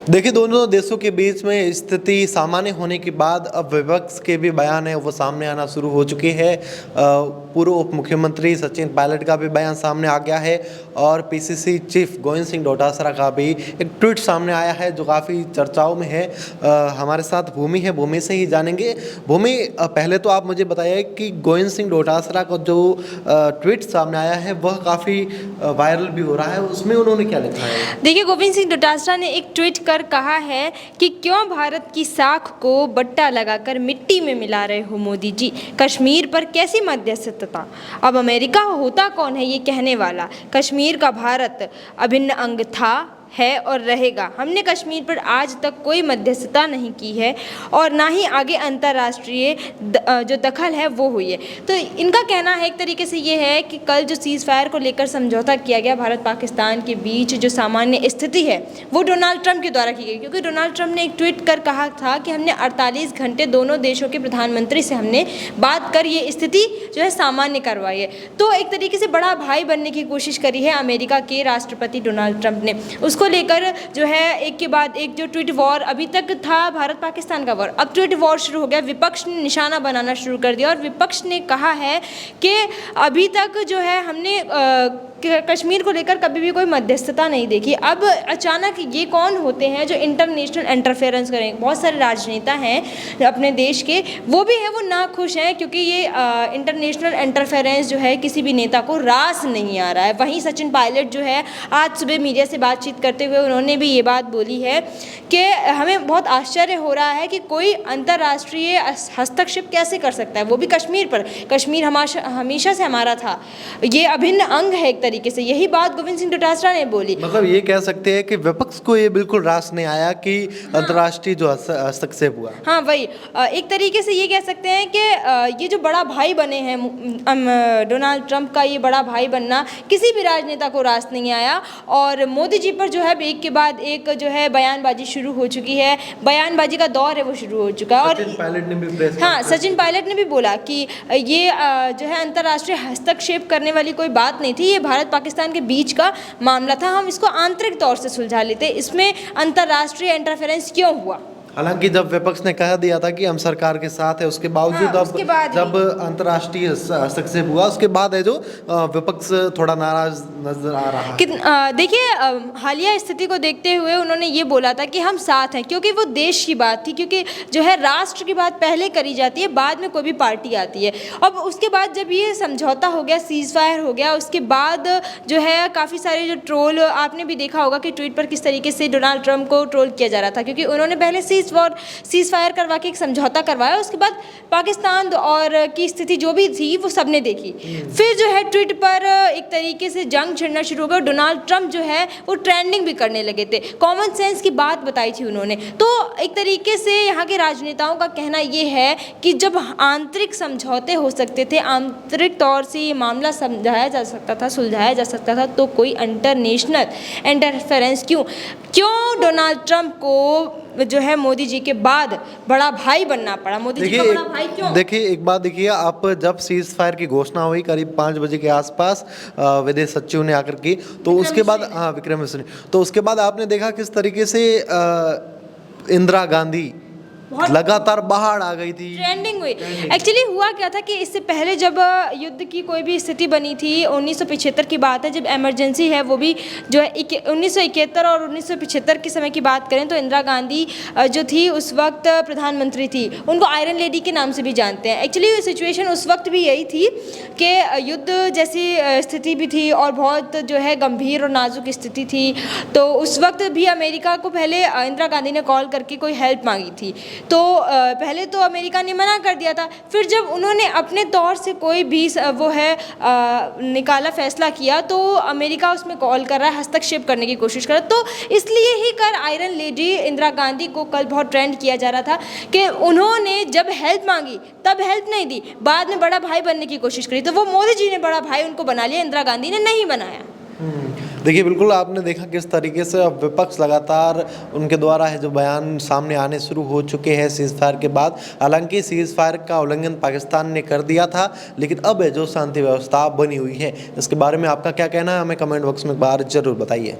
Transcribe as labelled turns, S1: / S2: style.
S1: देखिए, दोनों देशों के बीच में स्थिति सामान्य होने के बाद अब विपक्ष के भी बयान है वो सामने आना शुरू हो चुके हैं। पूर्व उप मुख्यमंत्री सचिन पायलट का भी बयान सामने आ गया है और पीसीसी चीफ गोविंद सिंह डोटासरा का भी एक ट्वीट सामने आया है जो काफ़ी चर्चाओं में है। हमारे साथ भूमि है, भूमि से ही जानेंगे। भूमि, पहले तो आप मुझे बताइए कि गोविंद सिंह डोटासरा का जो ट्वीट सामने आया है वह काफ़ी वायरल भी हो रहा है, उसमें उन्होंने क्या लिखा है?
S2: देखिए, गोविंद सिंह डोटासरा ने एक ट्वीट कर कहा है कि क्यों भारत की साख को बट्टा लगाकर मिट्टी में मिला रहे हो मोदी जी, कश्मीर पर कैसी मध्यस्थता, अब अमेरिका होता कौन है ये कहने वाला, कश्मीर का भारत अभिन्न अंग था, है और रहेगा। हमने कश्मीर पर आज तक कोई मध्यस्थता नहीं की है और ना ही आगे अंतर्राष्ट्रीय जो दखल है वो हुई है। तो इनका कहना है एक तरीके से ये है कि कल जो सीज़ फायर को लेकर समझौता किया गया भारत पाकिस्तान के बीच, जो सामान्य स्थिति है वो डोनाल्ड ट्रंप के द्वारा की गई, क्योंकि डोनाल्ड ट्रंप ने एक ट्वीट कर कहा था कि हमने 48 घंटे दोनों देशों के प्रधानमंत्री से हमने बात कर ये स्थिति जो है सामान्य करवाई है। तो एक तरीके से बड़ा भाई बनने की कोशिश करी है अमेरिका के राष्ट्रपति डोनाल्ड ट्रंप ने। उसको लेकर जो है एक के बाद एक जो ट्वीट वॉर अभी तक था भारत पाकिस्तान का वॉर, अब ट्वीट वॉर शुरू हो गया। विपक्ष ने निशाना बनाना शुरू कर दिया और विपक्ष ने कहा है कि अभी तक जो है हमने कश्मीर को लेकर कभी भी कोई मध्यस्थता नहीं देखी। अब अचानक ये कौन होते हैं जो इंटरनेशनल इंटरफेरेंस करें? बहुत सारे राजनेता हैं अपने देश के, वो भी है वो ना खुश हैं क्योंकि ये इंटरनेशनल इंटरफेरेंस जो है किसी भी नेता को रास नहीं आ रहा है। वहीं सचिन पायलट जो है आज सुबह मीडिया से बातचीत करते हुए उन्होंने भी ये बात बोली है कि हमें बहुत आश्चर्य हो रहा है कि कोई अंतर्राष्ट्रीय हस्तक्षेप कैसे कर सकता है, वो भी कश्मीर पर। कश्मीर हमेशा से हमारा था, ये अभिन्न अंग है एक तरीके से। यही बात गोविंद सिंह डोटासरा ने बोली।
S1: मतलब ये कह सकते हैं कि विपक्ष को ये बिल्कुल रास नहीं आया कि अंतर्राष्ट्रीय जो हस्तक्षेप हुआ।
S2: हाँ, वही एक तरीके से ये कह सकते हैं कि ये जो बड़ा भाई बने हैं डोनाल्ड ट्रंप का, ये बड़ा भाई बनना किसी भी राजनेता को रास नहीं आया और मोदी जी पर जो है एक के बाद एक जो है बयानबाजी शुरू हो चुकी है। बयानबाजी का दौर है वो शुरू हो चुका है। और
S1: सचिन पायलट ने भी
S2: सचिन पायलट ने भी बोला कि ये जो है अंतर्राष्ट्रीय हस्तक्षेप करने वाली कोई बात नहीं थी, ये भारत पाकिस्तान के बीच का मामला था, हम इसको आंतरिक तौर से सुलझा लेते, इसमें अंतर्राष्ट्रीय इंटरफेरेंस क्यों हुआ।
S1: हालांकि जब विपक्ष ने कह दिया था कि हम सरकार के साथ है, उसके बावजूद अब जब अंतर्राष्ट्रीय हस्तक्षेप हुआ उसके बाद है जो विपक्ष थोड़ा नाराज नजर आ रहा है।
S2: देखिए, हालिया स्थिति को देखते हुए उन्होंने ये बोला था कि हम साथ हैं, क्योंकि वो देश की बात थी, क्योंकि जो है राष्ट्र की बात पहले करी जाती है, बाद में कोई भी पार्टी आती है। अब उसके बाद जब ये समझौता हो गया, सीज़ फायर हो गया, उसके बाद जो है काफ़ी सारे जो ट्रोल आपने भी देखा होगा कि ट्वीट पर किस तरीके से डोनाल्ड ट्रंप को ट्रोल किया जा रहा था, क्योंकि उन्होंने पहले सीज़ फायर करवा के एक समझौता करवाया, उसके बाद पाकिस्तान और की स्थिति जो भी थी वो सबने देखी। फिर जो है ट्वीट पर एक तरीके से जंग छिड़ना शुरू हो गया। डोनाल्ड ट्रंप जो है वो ट्रेंडिंग भी करने लगे थे, कॉमन सेंस की बात बताई थी उन्होंने। तो एक तरीके से यहाँ के राजनेताओं का कहना ये है कि जब आंतरिक समझौते हो सकते थे, आंतरिक तौर से ये मामला समझाया जा सकता था, सुलझाया जा सकता था, तो कोई इंटरनेशनल इंटरफेरेंस क्यों डोनाल्ड ट्रंप को जो है मोदी जी के बाद बड़ा भाई बनना पड़ा? मोदी जी का बड़ा भाई क्यों?
S1: देखिए, एक बात देखिए, आप जब सीज फायर की घोषणा हुई करीब 5 बजे के आसपास विदेश सचिव ने आकर की, तो उसके बाद विक्रम मिश्री, तो उसके बाद आपने देखा किस तरीके से इंदिरा गांधी लगातार बाहर आ गई थी,
S2: ट्रेंडिंग हुई। एक्चुअली हुआ क्या था कि इससे पहले जब युद्ध की कोई भी स्थिति बनी थी, 1975 की बात है, जब इमरजेंसी है वो भी जो है 1971 और 1975 के समय की बात करें तो इंदिरा गांधी जो थी उस वक्त प्रधानमंत्री थी, उनको आयरन लेडी के नाम से भी जानते हैं। एक्चुअली सिचुएशन उस वक्त भी यही थी कि युद्ध जैसी स्थिति भी थी और बहुत जो है गंभीर और नाजुक स्थिति थी। तो उस वक्त भी अमेरिका को पहले इंदिरा गांधी ने कॉल करके कोई हेल्प मांगी थी, तो पहले तो अमेरिका ने मना कर दिया था। फिर जब उन्होंने अपने तौर से कोई भी वो है निकाला, फैसला किया, तो अमेरिका उसमें कॉल कर रहा है, हस्तक्षेप करने की कोशिश कर रहा है। तो इसलिए ही कर आयरन लेडी इंदिरा गांधी को कल बहुत ट्रेंड किया जा रहा था कि उन्होंने जब हेल्प मांगी तब हेल्प नहीं दी, बाद में बड़ा भाई बनने की कोशिश करी, तो वो मोदी जी ने बड़ा भाई उनको बना लिया, इंदिरा गांधी ने नहीं बनाया।
S1: देखिए, बिल्कुल आपने देखा किस तरीके से अब विपक्ष लगातार उनके द्वारा है जो बयान सामने आने शुरू हो चुके हैं सीज़ फायर के बाद। हालांकि सीज़ फायर का उल्लंघन पाकिस्तान ने कर दिया था, लेकिन अब है जो शांति व्यवस्था बनी हुई है, इसके बारे में आपका क्या कहना है? हमें कमेंट बॉक्स में एक बार जरूर बताइए।